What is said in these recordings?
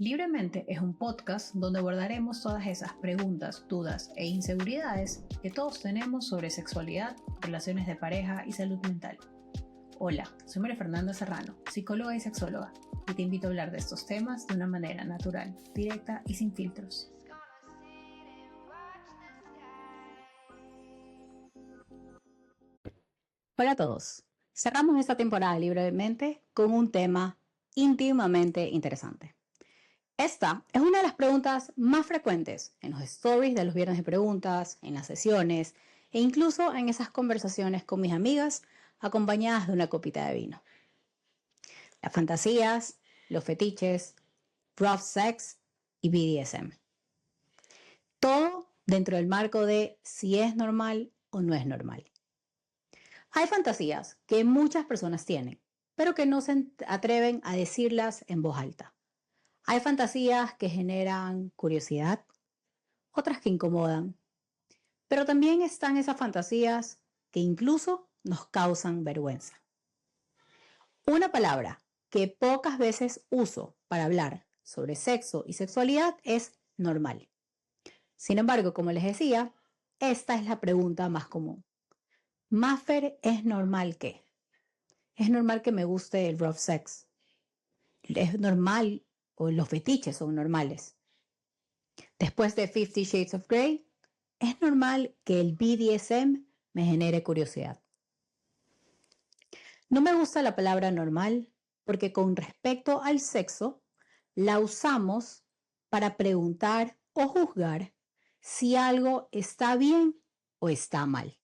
Libremente es un podcast donde abordaremos todas esas preguntas, dudas e inseguridades que todos tenemos sobre sexualidad, relaciones de pareja y salud mental. Hola, soy María Fernanda Serrano, psicóloga y sexóloga, y te invito a hablar de estos temas de una manera natural, directa y sin filtros. Hola a todos. Cerramos esta temporada libremente con un tema íntimamente interesante. Esta es una de las preguntas más frecuentes en los stories de los viernes de preguntas, en las sesiones e incluso en esas conversaciones con mis amigas acompañadas de una copita de vino. Las fantasías, los fetiches, rough sex y BDSM. Todo dentro del marco de si es normal o no es normal. Hay fantasías que muchas personas tienen, pero que no se atreven a decirlas en voz alta. Hay fantasías que generan curiosidad, otras que incomodan, pero también están esas fantasías que incluso nos causan vergüenza. Una palabra que pocas veces uso para hablar sobre sexo y sexualidad es normal. Sin embargo, como les decía, esta es la pregunta más común. Maffer, ¿es normal qué? ¿Es normal que me guste el rough sex? ¿Es normal o los fetiches son normales? Después de 50 Shades of Grey, ¿es normal que el BDSM me genere curiosidad? No me gusta la palabra normal porque con respecto al sexo la usamos para preguntar o juzgar si algo está bien o está mal.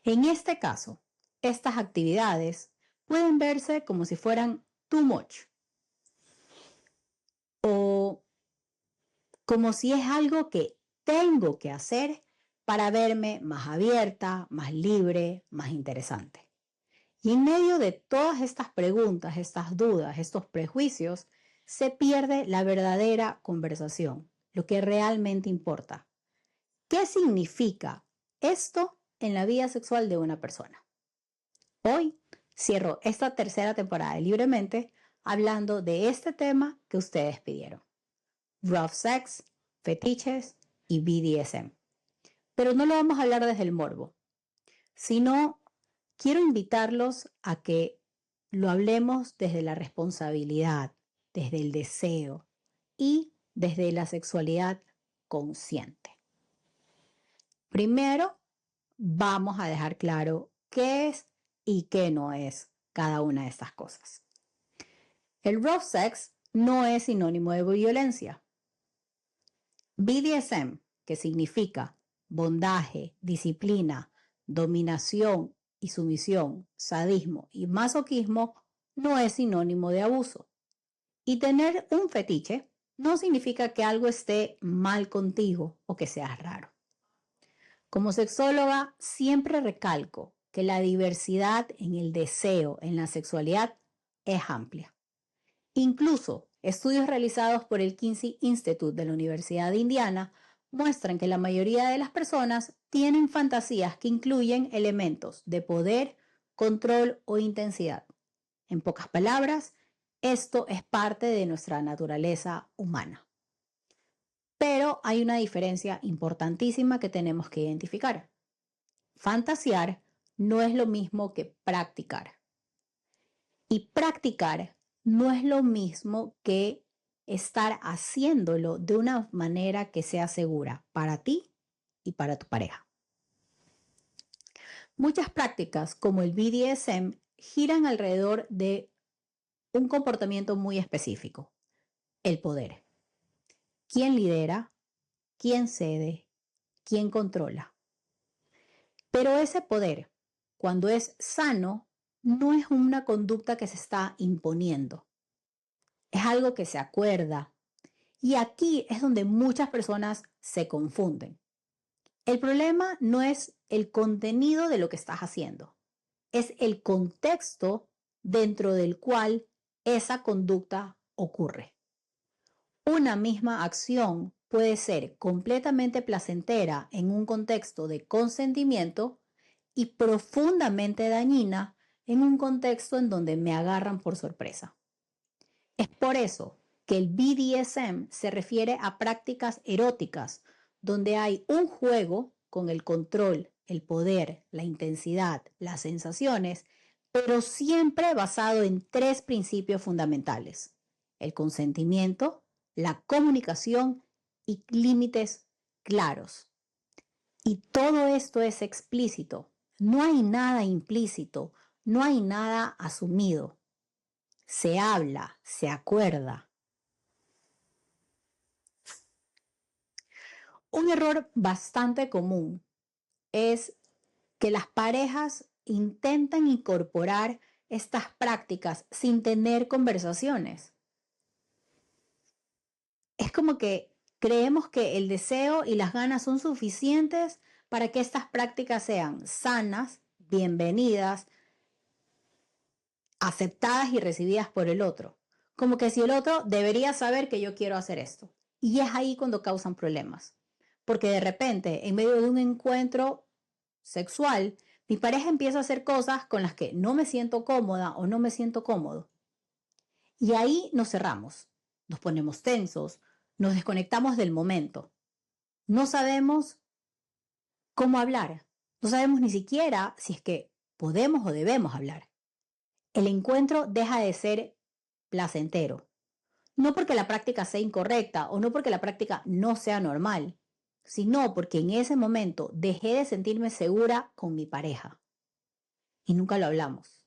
En este caso, estas actividades pueden verse como si fueran too much o como si es algo que tengo que hacer para verme más abierta, más libre, más interesante. Y en medio de todas estas preguntas, estas dudas, estos prejuicios, se pierde la verdadera conversación, lo que realmente importa. ¿Qué significa esto en la vida sexual de una persona? Hoy cierro esta tercera temporada de Libremente hablando de este tema que ustedes pidieron. Rough sex, fetiches y BDSM. Pero no lo vamos a hablar desde el morbo, sino quiero invitarlos a que lo hablemos desde la responsabilidad, desde el deseo y desde la sexualidad consciente. Primero, vamos a dejar claro qué es y qué no es cada una de estas cosas. El rough sex no es sinónimo de violencia. BDSM, que significa bondaje, disciplina, dominación y sumisión, sadismo y masoquismo, no es sinónimo de abuso. Y tener un fetiche no significa que algo esté mal contigo o que seas raro. Como sexóloga, siempre recalco que la diversidad en el deseo, en la sexualidad, es amplia. Incluso estudios realizados por el Kinsey Institute de la Universidad de Indiana muestran que la mayoría de las personas tienen fantasías que incluyen elementos de poder, control o intensidad. En pocas palabras, esto es parte de nuestra naturaleza humana. Pero hay una diferencia importantísima que tenemos que identificar. Fantasear no es lo mismo que practicar. Y practicar no es lo mismo que estar haciéndolo de una manera que sea segura para ti y para tu pareja. Muchas prácticas como el BDSM giran alrededor de un comportamiento muy específico, el poder. ¿Quién lidera? ¿Quién cede? ¿Quién controla? Pero ese poder, cuando es sano, no es una conducta que se está imponiendo. Es algo que se acuerda. Y aquí es donde muchas personas se confunden. El problema no es el contenido de lo que estás haciendo, es el contexto dentro del cual esa conducta ocurre. Una misma acción puede ser completamente placentera en un contexto de consentimiento y profundamente dañina en un contexto en donde me agarran por sorpresa. Es por eso que el BDSM se refiere a prácticas eróticas, donde hay un juego con el control, el poder, la intensidad, las sensaciones, pero siempre basado en 3 principios fundamentales: el consentimiento, la comunicación y límites claros. Y todo esto es explícito. No hay nada implícito, no hay nada asumido. Se habla, se acuerda. Un error bastante común es que las parejas intentan incorporar estas prácticas sin tener conversaciones. Es como que creemos que el deseo y las ganas son suficientes para que estas prácticas sean sanas, bienvenidas, aceptadas y recibidas por el otro. Como que si el otro debería saber que yo quiero hacer esto. Y es ahí cuando causan problemas. Porque de repente, en medio de un encuentro sexual, mi pareja empieza a hacer cosas con las que no me siento cómoda o no me siento cómodo. Y ahí nos cerramos, nos ponemos tensos, nos desconectamos del momento. No sabemos cómo hablar. No sabemos ni siquiera si es que podemos o debemos hablar. El encuentro deja de ser placentero. No porque la práctica sea incorrecta o no porque la práctica no sea normal, sino porque en ese momento dejé de sentirme segura con mi pareja. Y nunca lo hablamos.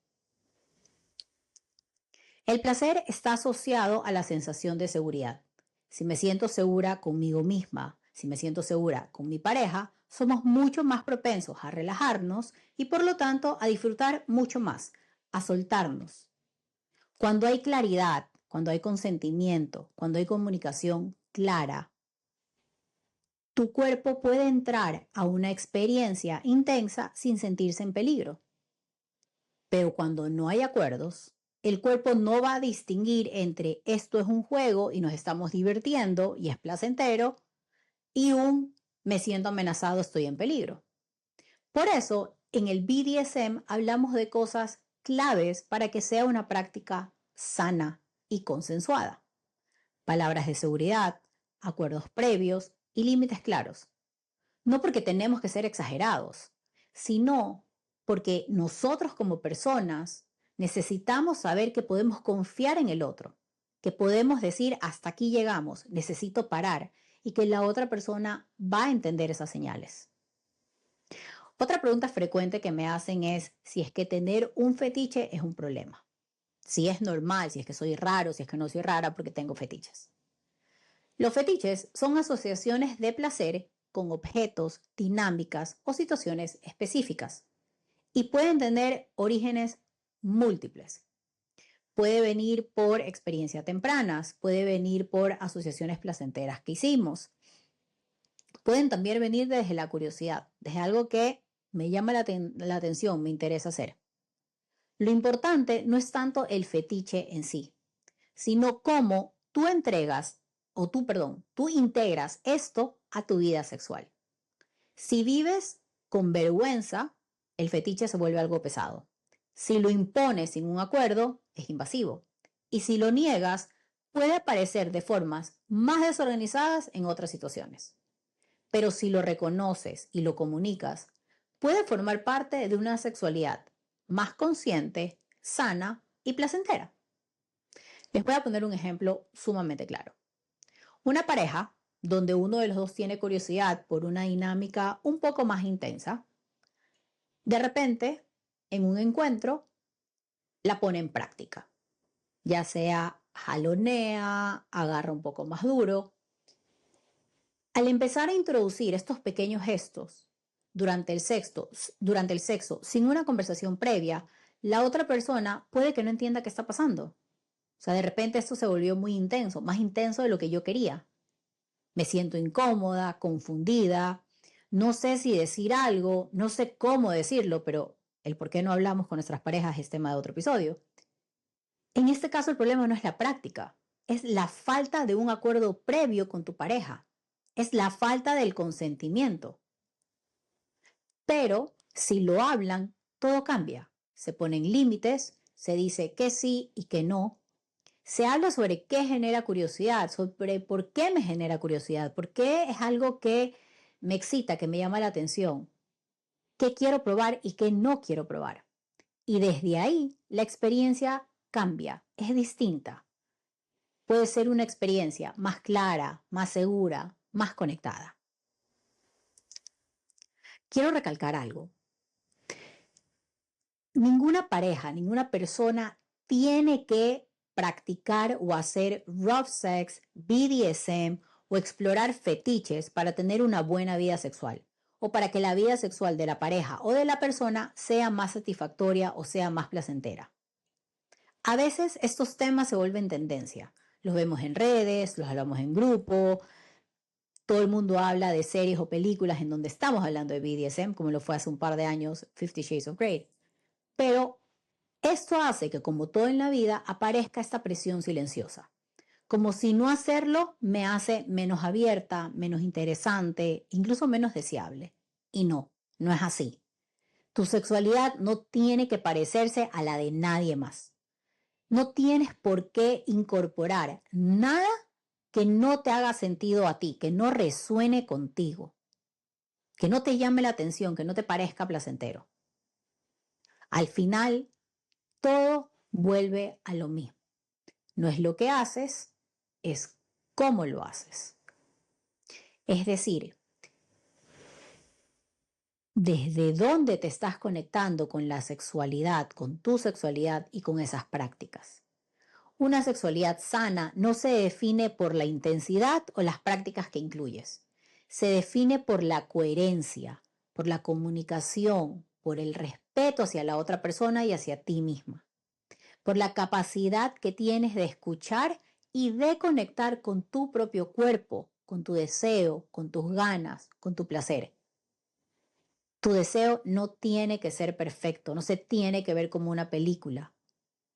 El placer está asociado a la sensación de seguridad. Si me siento segura conmigo misma, si me siento segura con mi pareja, somos mucho más propensos a relajarnos y por lo tanto a disfrutar mucho más, a soltarnos. Cuando hay claridad, cuando hay consentimiento, cuando hay comunicación clara, tu cuerpo puede entrar a una experiencia intensa sin sentirse en peligro. Pero cuando no hay acuerdos, el cuerpo no va a distinguir entre esto es un juego y nos estamos divirtiendo y es placentero y un me siento amenazado, estoy en peligro. Por eso, en el BDSM hablamos de cosas claves para que sea una práctica sana y consensuada. Palabras de seguridad, acuerdos previos y límites claros. No porque tenemos que ser exagerados, sino porque nosotros como personas necesitamos saber que podemos confiar en el otro, que podemos decir hasta aquí llegamos, necesito parar y que la otra persona va a entender esas señales. Otra pregunta frecuente que me hacen es si es que tener un fetiche es un problema. Si es normal, si es que soy raro, si es que no soy rara porque tengo fetiches. Los fetiches son asociaciones de placer con objetos, dinámicas o situaciones específicas y pueden tener orígenes múltiples. Puede venir por experiencias tempranas, puede venir por asociaciones placenteras que hicimos. Pueden también venir desde la curiosidad, desde algo que me llama la atención, me interesa hacer. Lo importante no es tanto el fetiche en sí, sino cómo tú tú integras esto a tu vida sexual. Si vives con vergüenza, el fetiche se vuelve algo pesado. Si lo impones sin un acuerdo, es invasivo. Y si lo niegas, puede aparecer de formas más desorganizadas en otras situaciones. Pero si lo reconoces y lo comunicas, puede formar parte de una sexualidad más consciente, sana y placentera. Les voy a poner un ejemplo sumamente claro. Una pareja donde uno de los dos tiene curiosidad por una dinámica un poco más intensa, de repente, en un encuentro, la pone en práctica, ya sea jalonea, agarra un poco más duro. Al empezar a introducir estos pequeños gestos durante el sexo sin una conversación previa, la otra persona puede que no entienda qué está pasando. O sea, de repente esto se volvió muy intenso, más intenso de lo que yo quería. Me siento incómoda, confundida, no sé si decir algo, no sé cómo decirlo, pero el por qué no hablamos con nuestras parejas es tema de otro episodio. En este caso el problema no es la práctica, es la falta de un acuerdo previo con tu pareja, es la falta del consentimiento. Pero si lo hablan, todo cambia. Se ponen límites, se dice que sí y que no. Se habla sobre qué genera curiosidad, sobre por qué me genera curiosidad, por qué es algo que me excita, que me llama la atención, qué quiero probar y qué no quiero probar. Y desde ahí la experiencia cambia, es distinta. Puede ser una experiencia más clara, más segura, más conectada. Quiero recalcar algo. Ninguna pareja, ninguna persona tiene que practicar o hacer rough sex, BDSM o explorar fetiches para tener una buena vida sexual o para que la vida sexual de la pareja o de la persona sea más satisfactoria o sea más placentera. A veces estos temas se vuelven tendencia. Los vemos en redes, los hablamos en grupo, todo el mundo habla de series o películas en donde estamos hablando de BDSM, como lo fue hace un par de años 50 Shades of Grey. Pero esto hace que, como todo en la vida, aparezca esta presión silenciosa. Como si no hacerlo me hace menos abierta, menos interesante, incluso menos deseable. Y no, no es así. Tu sexualidad no tiene que parecerse a la de nadie más. No tienes por qué incorporar nada que no te haga sentido a ti, que no resuene contigo, que no te llame la atención, que no te parezca placentero. Al final, todo vuelve a lo mismo. No es lo que haces, es cómo lo haces. Es decir, desde dónde te estás conectando con la sexualidad, con tu sexualidad y con esas prácticas. Una sexualidad sana no se define por la intensidad o las prácticas que incluyes. Se define por la coherencia, por la comunicación, por el respeto hacia la otra persona y hacia ti misma, por la capacidad que tienes de escuchar y de conectar con tu propio cuerpo, con tu deseo, con tus ganas, con tu placer. Tu deseo no tiene que ser perfecto, no se tiene que ver como una película,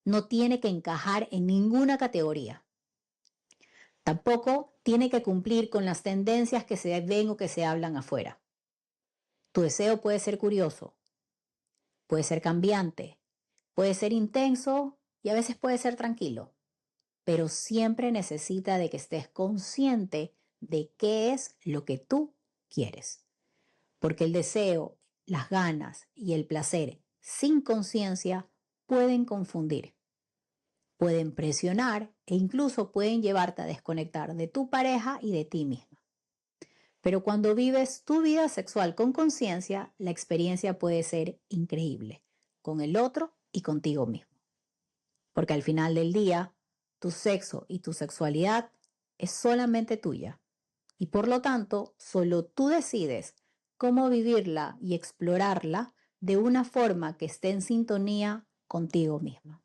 no tiene que encajar en ninguna categoría. Tampoco tiene que cumplir con las tendencias que se ven o que se hablan afuera. Tu deseo puede ser curioso, puede ser cambiante, puede ser intenso y a veces puede ser tranquilo, pero siempre necesita de que estés consciente de qué es lo que tú quieres. Porque el deseo, las ganas y el placer sin conciencia pueden confundir, pueden presionar e incluso pueden llevarte a desconectar de tu pareja y de ti misma. Pero cuando vives tu vida sexual con conciencia, la experiencia puede ser increíble, con el otro y contigo mismo. Porque al final del día, tu sexo y tu sexualidad es solamente tuya. Y por lo tanto, solo tú decides cómo vivirla y explorarla de una forma que esté en sintonía contigo misma.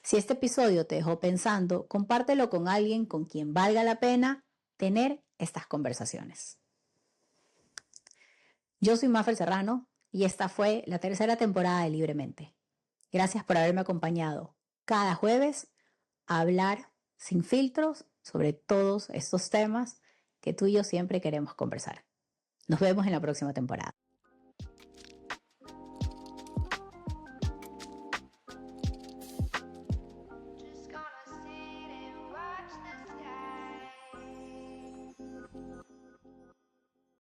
Si este episodio te dejó pensando, compártelo con alguien con quien valga la pena tener estas conversaciones. Yo soy Mafer Serrano y esta fue la tercera temporada de Libremente. Gracias por haberme acompañado cada jueves a hablar sin filtros sobre todos estos temas que tú y yo siempre queremos conversar. Nos vemos en la próxima temporada.